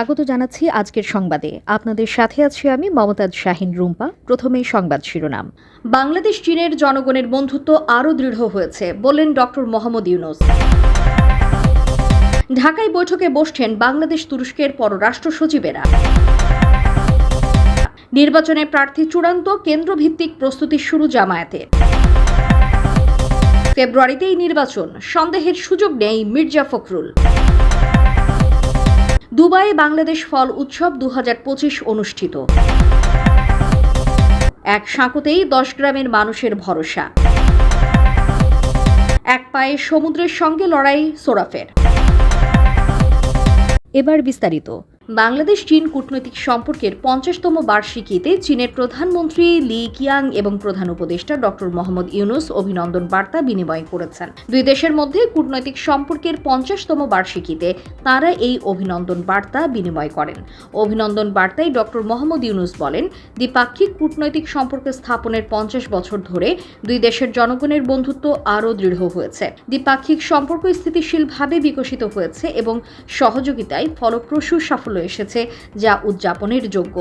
স্বাগত জানাচ্ছি আজকের সংবাদে। আপনাদের সাথে আছি আমি মমতাজ শাহিন রুম্পা। প্রথমেই সংবাদ শিরোনাম। বাংলাদেশ চীনের জনগণের বন্ধুত্ব আরও দৃঢ় হয়েছে বললেন ডক্টর মোহাম্মদ ইউনূস। ঢাকায় বৈঠকে বসছেন বাংলাদেশ তুরস্কের পররাষ্ট্র সচিবেরা। নির্বাচনে প্রার্থী চূড়ান্ত, কেন্দ্রভিত্তিক প্রস্তুতি শুরু জামায়াতের। ফেব্রুয়ারিতেই নির্বাচন, সন্দেহের সুযোগ নেই মির্জা ফখরুল। দুবাইয়ে বাংলাদেশ ফল উৎসব 2025 অনুষ্ঠিত। এক সাঁকোতেই 10 গ্রামের মানুষের ভরসা। এক পায়ে সমুদ্রের সঙ্গে লড়াই সোরাফের। এবার বিস্তারিত। বাংলাদেশ চীন কূটনৈতিক সম্পর্কের 50তম বার্ষিকীতে চীনের প্রধানমন্ত্রী লি কিয়াং এবং প্রধান উপদেষ্টা ডক্টর মোহাম্মদ ইউনূস অভিনন্দন বার্তা বিনিময় করেছেন। দুই দেশের মধ্যে কূটনৈতিক সম্পর্কের 50তম বার্ষিকীতে তাঁরা এই অভিনন্দন বার্তা বিনিময় করেন। অভিনন্দন বার্তায় ডক্টর মোহাম্মদ ইউনূস বলেন, দ্বিপাক্ষিক কূটনৈতিক সম্পর্ক স্থাপনের 50 বছর ধরে দুই দেশের জনগণের বন্ধুত্ব আরও দৃঢ় হয়েছে। দ্বিপাক্ষিক সম্পর্ক স্থিতিশীলভাবে বিকশিত হয়েছে এবং সহযোগিতায় ফলপ্রসূ সাফল্য এসেছে, যা উদযাপনের যোগ্য।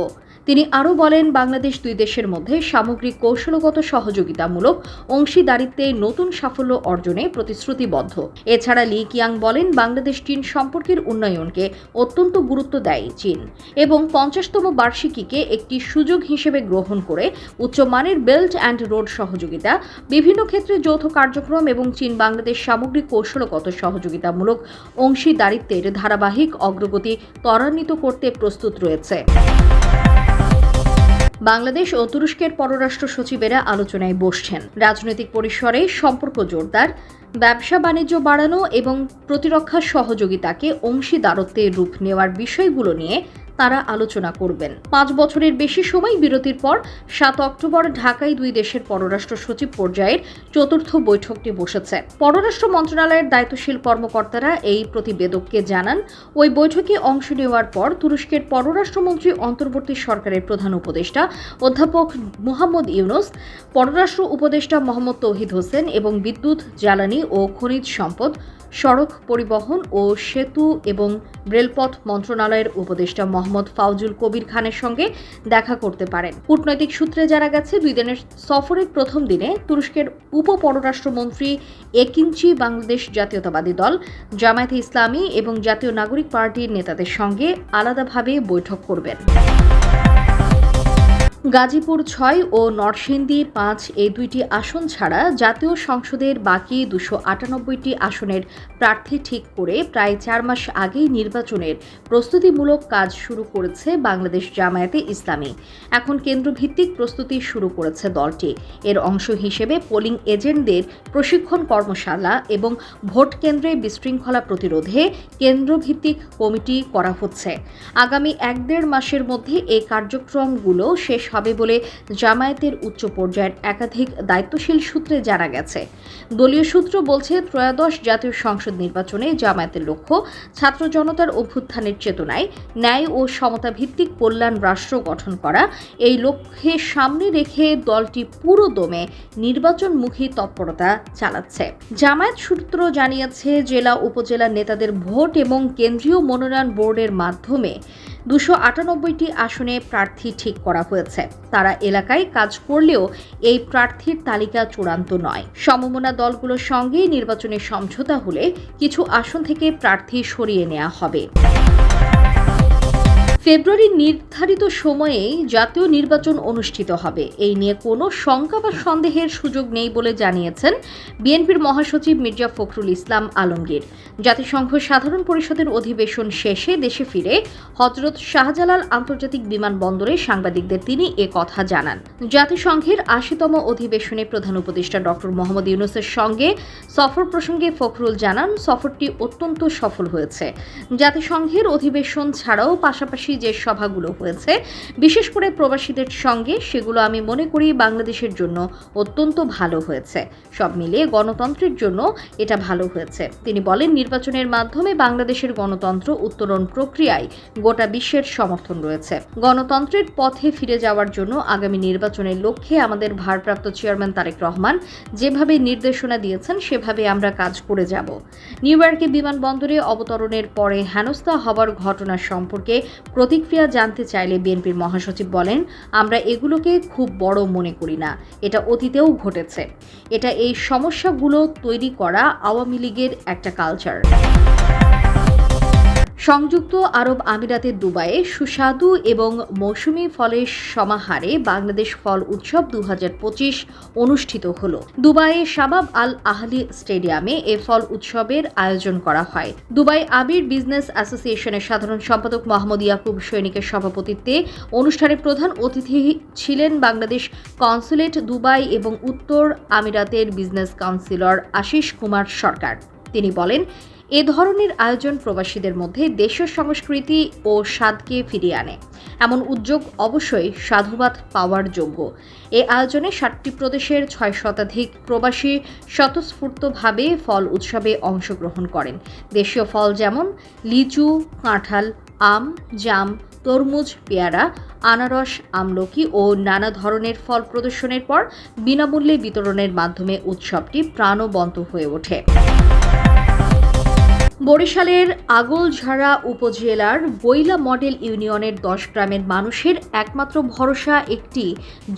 তিনি আরও বলেন, বাংলাদেশ দুই দেশের মধ্যে সামগ্রিক কৌশলগত সহযোগিতামূলক অংশীদারিত্বে নতুন সাফল্য অর্জনে প্রতিশ্রুতিবদ্ধ। এছাড়া লি কিয়াং বলেন, বাংলাদেশ চীন সম্পর্কের উন্নয়নকে অত্যন্ত গুরুত্ব দেয় চীন এবং 50তম বার্ষিকীকে একটি সুযোগ হিসেবে গ্রহণ করে উচ্চমানের বেল্ট অ্যান্ড রোড সহযোগিতা, বিভিন্ন ক্ষেত্রে যৌথ কার্যক্রম এবং চীন বাংলাদেশ সামগ্রিক কৌশলগত সহযোগিতামূলক অংশীদারিত্বের ধারাবাহিক অগ্রগতি ত্বরান্বিত করতে প্রস্তুত রয়েছে। বাংলাদেশ ও তুরস্কের পররাষ্ট্র সচিবেরা আলোচনায় বসছেন। রাজনৈতিক পরিসরে সম্পর্ক জোরদার, ব্যবসা বাণিজ্য বাড়ানো এবং প্রতিরক্ষা সহযোগিতাকে অংশীদারত্বের রূপ নেওয়ার বিষয়গুলো নিয়ে তারা আলোচনা করবেন। 5 বছরের বেশি সময় বিরতির পর 7 অক্টোবর ঢাকায় দুই দেশের পররাষ্ট্র সচিব পর্যায়ের 4র্থ বৈঠকটি বসেছে। পররাষ্ট্র মন্ত্রণালয়ের দায়িত্বশীল কর্মকর্তারা এই প্রতিবেদককে জানান, ওই বৈঠকে অংশ নেওয়ার পর তুরস্কের পররাষ্ট্রমন্ত্রী অন্তর্বর্তী সরকারের প্রধান উপদেষ্টা অধ্যাপক মোহাম্মদ ইউনূস, পররাষ্ট্র উপদেষ্টা মোহাম্মদ তৌহিদ হোসেন এবং বিদ্যুৎ, জ্বালানি ও খনিজ সম্পদ, সড়ক পরিবহন ও সেতু এবং রেলপথ মন্ত্রণালয়ের উপদেষ্টা মোহাম্মদ ফাউজুল কবির খানের সঙ্গে দেখা করতে পারেন। কূটনৈতিক সূত্রে জানা গেছে, দুই দিনের সফরের প্রথম দিনে তুরস্কের উপপররাষ্ট্রমন্ত্রী একিনচি বাংলাদেশ জাতীয়তাবাদী দল, জামায়াতে ইসলামী এবং জাতীয় নাগরিক পার্টির নেতাদের সঙ্গে আলাদাভাবে বৈঠক করবেন। গাজীপুর 6 ও নরসিংদী 5 এই দুইটি আসন ছাড়া জাতীয় সংসদের বাকি 298টি আসনের প্রার্থী ঠিক করে প্রায় 4 মাস আগেই নির্বাচনের প্রস্তুতিমূলক কাজ শুরু করেছে বাংলাদেশ জামায়াতে ইসলামী। এখন কেন্দ্রভিত্তিক প্রস্তুতি শুরু করেছে দলটি। এর অংশ হিসেবে পোলিং এজেন্টদের প্রশিক্ষণ কর্মশালা এবং ভোট কেন্দ্রে বিশৃঙ্খলা প্রতিরোধে কেন্দ্রভিত্তিক কমিটি করা হচ্ছে। আগামী 1-1.5 মাসের মধ্যে এই কার্যক্রমগুলো শেষ হবে বলে জামায়াতের উচ্চ পর্যায়ের একাধিক দায়িত্বশীল সূত্রে জানা গেছে। দলীয় সূত্র বলছে, ত্রয়োদশ জাতীয় সংসদ নির্বাচনে জামায়াতের লক্ষ্য ছাত্র জনতার অভ্যুত্থানের চেতনায় ন্যায় ও সমতা ভিত্তিক কল্যাণ রাষ্ট্র গঠন করা। এই লক্ষ্যে সামনে রেখে দলটি পুরো দমে নির্বাচনমুখী তৎপরতা চালাচ্ছে। জামায়াত সূত্র জানিয়েছে, জেলা উপজেলা নেতাদের ভোট এবং কেন্দ্রীয় মনোনয়ন বোর্ডের মাধ্যমে 298টি আসনে প্রার্থী ঠিক করা হয়েছে। তারা এলাকায় কাজ করলেও এই প্রার্থীর তালিকা চূড়ান্ত নয়। সমমনা দলগুলোর সঙ্গে নির্বাচনের সমঝোতা হলে কিছু আসন থেকে প্রার্থী সরিয়ে নেওয়া হবে। ফেব্রুয়ারির নির্ধারিত সময়েই জাতীয় নির্বাচন অনুষ্ঠিত হবে, এই নিয়ে কোনো শঙ্কা বা সন্দেহের সুযোগ নেই বলে জানিয়েছেন বিএনপির মহাসচিব মির্জা ফখরুল ইসলাম আলমগীর। জাতিসংঘ সাধারণ পরিষদের অধিবেশন শেষে দেশে ফিরে হযরত শাহজালাল আন্তর্জাতিক বিমানবন্দরে সাংবাদিকদের তিনি কথা জানান। জাতিসংঘের 80তম অধিবেশনে প্রধান উপদেষ্টা ডক্টর মোহাম্মদ ইউনূসের সঙ্গে সফর প্রসঙ্গে ফখরুল জানান, সফরটি অত্যন্ত সফল হয়েছে। জাতিসংঘের অধিবেশন ছাড়াও পাশাপাশি যে সভাগুলো হয়েছে, বিশেষ করে প্রবাসীদের সঙ্গে, সেগুলো আমি মনে করি বাংলাদেশের জন্য অত্যন্ত ভালো হয়েছে। সব মিলিয়ে গণতন্ত্রের জন্য এটা ভালো হয়েছে। তিনি বলেন, নির্বাচনের মাধ্যমে বাংলাদেশের গণতন্ত্র উত্তরণ প্রক্রিয়ায় গোটা বিশ্বের সমর্থন রয়েছে। গণতন্ত্রের পথে ফিরে যাওয়ার জন্য আগামী নির্বাচনের লক্ষ্যে আমাদের ভারপ্রাপ্ত চেয়ারম্যান তারেক রহমান যেভাবে নির্দেশনা দিয়েছেন সেভাবে আমরা কাজ করে যাব। নিউ ইয়র্কে বিমানবন্দরে অবতরণের পরে হেনস্থা হওয়ার ঘটনা সম্পর্কে প্রতিক্রিয়া জানতে চাইলে বিএনপির মহাসচিব বলেন, আমরা এগুলোকে খুব বড় মনে করি না, এটা অতীতেও ঘটেছে। এটা এই সমস্যাগুলো তৈরি করা আওয়ামী লীগের একটা কালচার। সংযুক্ত আরব আমিরাতের দুবাইয়ে সুস্বাদু এবং মৌসুমি ফলের সমাহারে বাংলাদেশ ফল উৎসব 2025 অনুষ্ঠিত হল। দুবাইয়ে শাবাব আল আহলি স্টেডিয়ামে এ ফল উৎসবের আয়োজন করা হয়। দুবাই আবির বিজনেস অ্যাসোসিয়েশনের সাধারণ সম্পাদক মোহাম্মদ ইয়াকুব সৈনিকের সভাপতিত্বে অনুষ্ঠানে প্রধান অতিথি ছিলেন বাংলাদেশ কনসুলেট দুবাই এবং উত্তর আমিরাতের বিজনেস কাউন্সিলর আশিস কুমার সরকার। তিনি বলেন, এ ধরনের আয়োজন প্রবাসীদের মধ্যে দেশীয় সংস্কৃতি ও স্বাদকে ফিরিয়ে আনে। এমন উদ্যোগ অবশ্যই সাধুবাদ পাওয়ার যোগ্য। এ আয়োজনে 7টি প্রদেশের 6 শতাধিক প্রবাসী স্বতঃস্ফূর্তভাবে ফল উৎসবে অংশগ্রহণ করেন। দেশীয় ফল যেমন লিচু, কাঁঠাল, আম, জাম, তরমুজ, পেয়ারা, আনারস, আমলকি ও নানা ধরনের ফল প্রদর্শনের পর বিনামূল্যে বিতরণের মাধ্যমে উৎসবটি প্রাণবন্ত হয়ে ওঠে। বরিশালের আগলঝাড়া উপজেলার বইলা মডেল ইউনিয়নের 10 গ্রামের মানুষের একমাত্র ভরসা একটি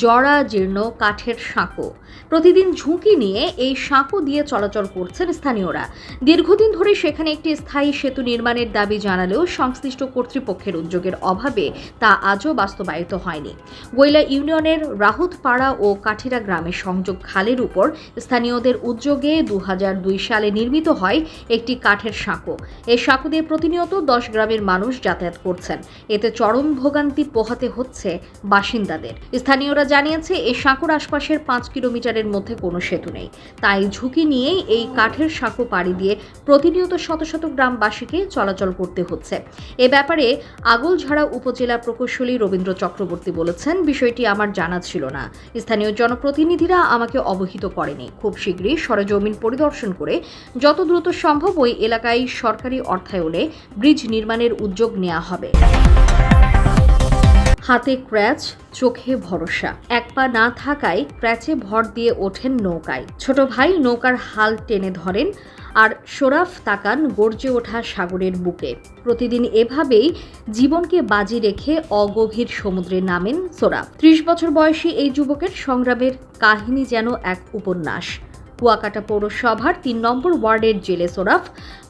জরাজীর্ণ কাঠের সাঁকো। প্রতিদিন ঝুঁকি নিয়ে এই সাঁকো দিয়ে চলাচল করছেন স্থানীয়রা। দীর্ঘদিন ধরে সেখানে একটি স্থায়ী সেতু নির্মাণের দাবি জানালেও সংশ্লিষ্ট কর্তৃপক্ষের উদ্যোগের অভাবে তা আজও বাস্তবায়িত হয়নি। বইলা ইউনিয়নের রাহুতপাড়া ও কাঠিরা গ্রামের সংযোগ খালের উপর স্থানীয়দের উদ্যোগে 2002 সালে নির্মিত হয় একটি কাঠের সাঁকো। এই সাঁকো দিয়ে প্রতিনিয়ত 10 গ্রামের মানুষ যাতায়াত করছেন। এতে চরম ভোগান্তি পোহাতে হচ্ছে বাসিন্দাদের। স্থানীয়রা জানিয়েছে, এই সাঁকোর আশপাশের 5 কিলোমিটারের মধ্যে কোনো সেতু নেই। তাই ঝুঁকি নিয়েই এই কাঠের সাঁকো পাড়ি দিয়ে প্রতিনিয়ত শত শত গ্রামবাসীকে চলাচল করতে হচ্ছে। এ ব্যাপারে আগলঝাড়া উপজেলা প্রকৌশলী রবীন্দ্র চক্রবর্তী বলেছেন, বিষয়টি আমার জানা ছিল না। স্থানীয় জনপ্রতিনিধিরা আমাকে অবহিত করেনি। খুব শীঘ্রই সরেজমিন পরিদর্শন করে যত দ্রুত সম্ভব ওই এলাকায় সরকারি অর্থায়নে ব্রিজ নির্মাণের উদ্যোগ নেওয়া হবে। হাতে ক্র্যাচ, চোখে ভরসা। এক পা না থাকায় ক্র্যাচে ভর দিয়ে ওঠেন নৌকায়। ছোট ভাই নৌকার হাল টেনে ধরেন আর শোরাফ তাকান গর্জে ওঠা সাগরের বুকে। প্রতিদিন এভাবেই জীবনকে বাজি রেখে অগভীর সমুদ্রে নামেন সোরাফ। 30 বছর বয়সী এই যুবকের সংগ্রামের কাহিনী যেন এক উপন্যাস। কুয়াকাটা পৌরসভার 3 নম্বর ওয়ার্ডের জেলে সোরাফ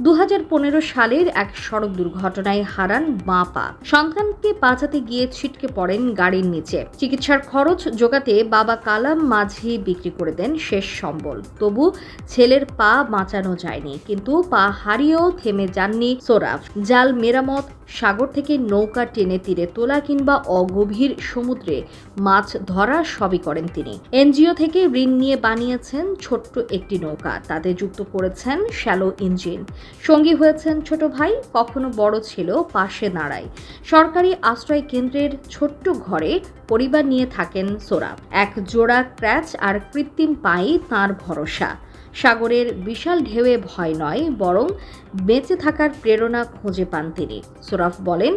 2015 সালের এক সড়ক দুর্ঘটনায় হারান বাঁ পা। সন্তানকে বাঁচাতে গিয়ে ছিটকে পড়েন গাড়ির নিচে। চিকিৎসার খরচ জোগাতে বাবা কালাম মাঝি বিক্রি করে দেন শেষ সম্বল। তবু ছেলের পা বাঁচানো যায়নি। কিন্তু পা হারিয়েও থেমে যাননি সোরাফ। জাল মেরামত, সাগর থেকে নৌকা টেনে তীরে তোলা কিংবা অগভীর সমুদ্রে মাছ ধরা সবই করেন তিনি। এনজিও থেকে ঋণ নিয়ে বানিয়েছেন ছোট্ট একটি নৌকা। তাতে যুক্ত করেছেন শ্যালো ইঞ্জিন। সঙ্গী হয়েছেন ছোট ভাই, কখনো বড় ছিল পাশে দাঁড়ায়। সরকারি আশ্রয় কেন্দ্রের ছোট্ট ঘরে পরিবার নিয়ে থাকেন সোরাফ। এক জোড়া ক্র্যাচ আর কৃত্রিম পাই তাঁর ভরসা। সাগরের বিশাল ঢেউয়ে ভয় নয়, বরং বেঁচে থাকার প্রেরণা খুঁজে পান তিনি। সোরাফ বলেন,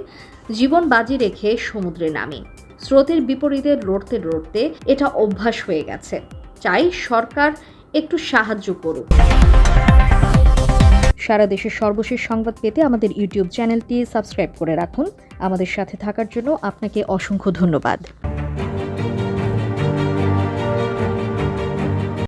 জীবন বাজি রেখে সমুদ্রে নামি। স্রোতের বিপরীতে লড়তে লড়তে এটা অভ্যাস হয়ে গেছে। চাই সরকার একটু সাহায্য করুক। সারা দেশের সর্বশেষ সংবাদ পেতে আমাদের ইউটিউব চ্যানেলটি সাবস্ক্রাইব করে রাখুন। আমাদের সাথে থাকার জন্য আপনাকে অসংখ্য ধন্যবাদ।